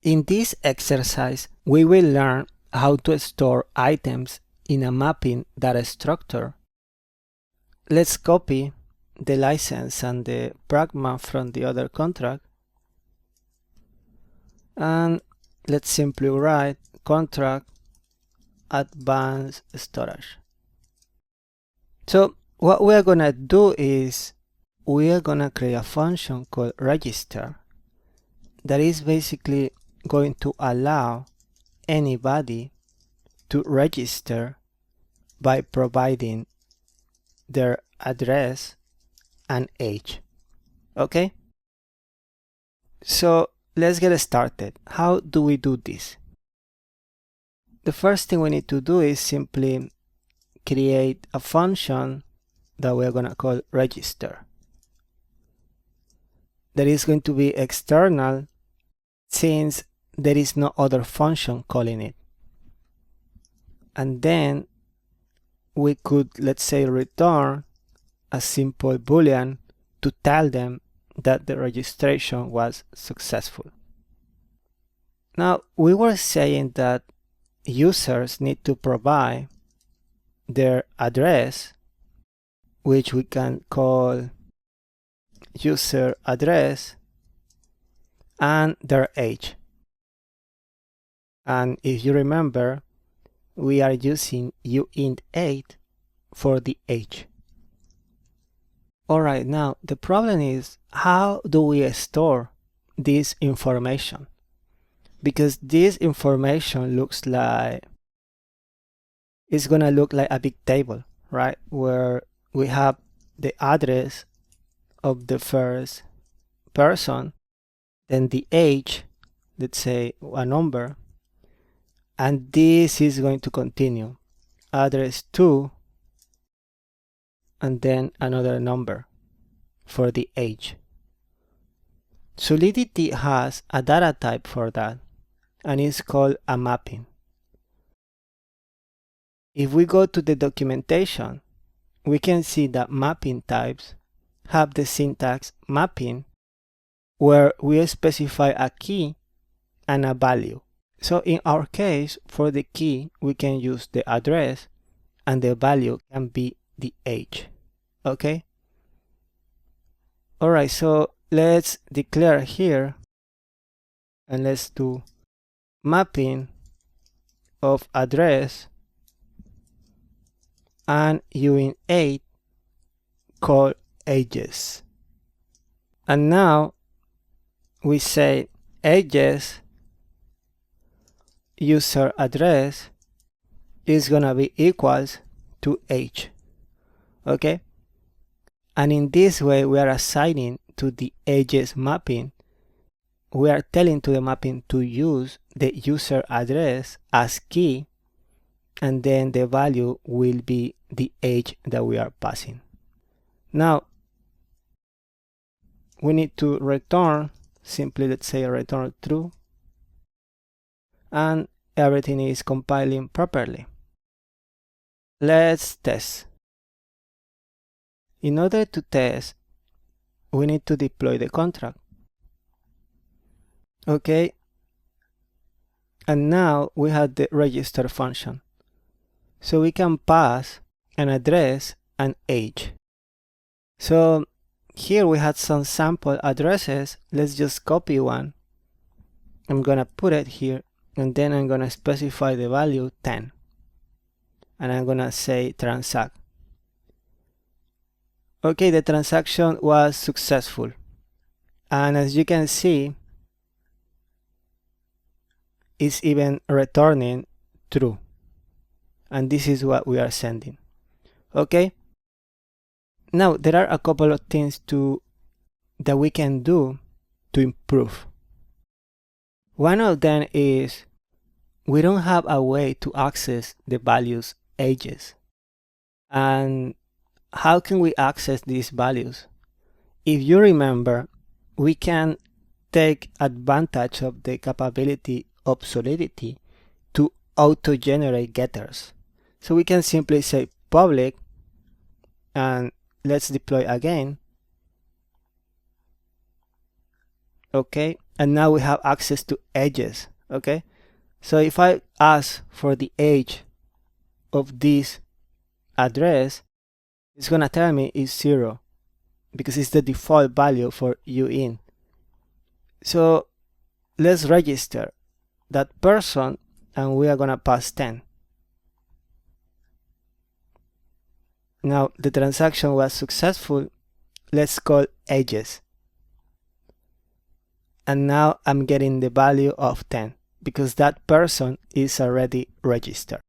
In this exercise, we will learn how to store items in a mapping data structure. Let's copy the license and the pragma from the other contract, and let's simply write contract advanced storage. So what we are gonna do is we are gonna create a function called register that is basically going to allow anybody to register by providing their address and age. Okay? So let's get started. How do we do this? The first thing we need to do is simply create a function that we're going to call register. That is going to be external since there is no other function calling it. And then we could, let's say, return a simple boolean to tell them that the registration was successful. Now, we were saying that users need to provide their address, which we can call user address, and their age. And if you remember, we are using uint8 for the age. Alright, now the problem is, how do we store this information? Because this information looks like, it's gonna look like a big table, right? Where we have the address of the first person, then the age, let's say a number, and this is going to continue. Address 2, and then another number for the age. Solidity has a data type for that, and it's called a mapping. If we go to the documentation, we can see that mapping types have the syntax mapping, where we specify a key and a value. So in our case, for the key, we can use the address, and the value can be the age. Okay? Alright, so let's declare here, and let's do mapping of address and uint8 call ages. And now we say ages user address is gonna be equals to age. Okay? And in this way, we are assigning to the ages mapping, we are telling to the mapping to use the user address as key, and then the value will be the age that we are passing. Now, we need to return, simply let's say return true, and everything is compiling properly. Let's test. In order to test, we need to deploy the contract. Okay, and now we have the register function. So we can pass an address and age. So here we had some sample addresses. Let's just copy one. I'm gonna put it here, and then I'm gonna specify the value 10. And I'm gonna say transact. Okay, the transaction was successful. And as you can see, it's even returning true. And this is what we are sending. Okay? Now, there are a couple of things that we can do to improve. One of them is we don't have a way to access the values ages. And how can we access these values? If you remember, we can take advantage of the capability of Solidity to auto-generate getters. So we can simply say public, and let's deploy again. Okay, and now we have access to edges. Okay, so if I ask for the age of this address, it's gonna tell me it's 0 because it's the default value for uIn. So let's register that person, and we are gonna pass 10. Now the transaction was successful. Let's call edges, and now I'm getting the value of 10 because that person is already registered.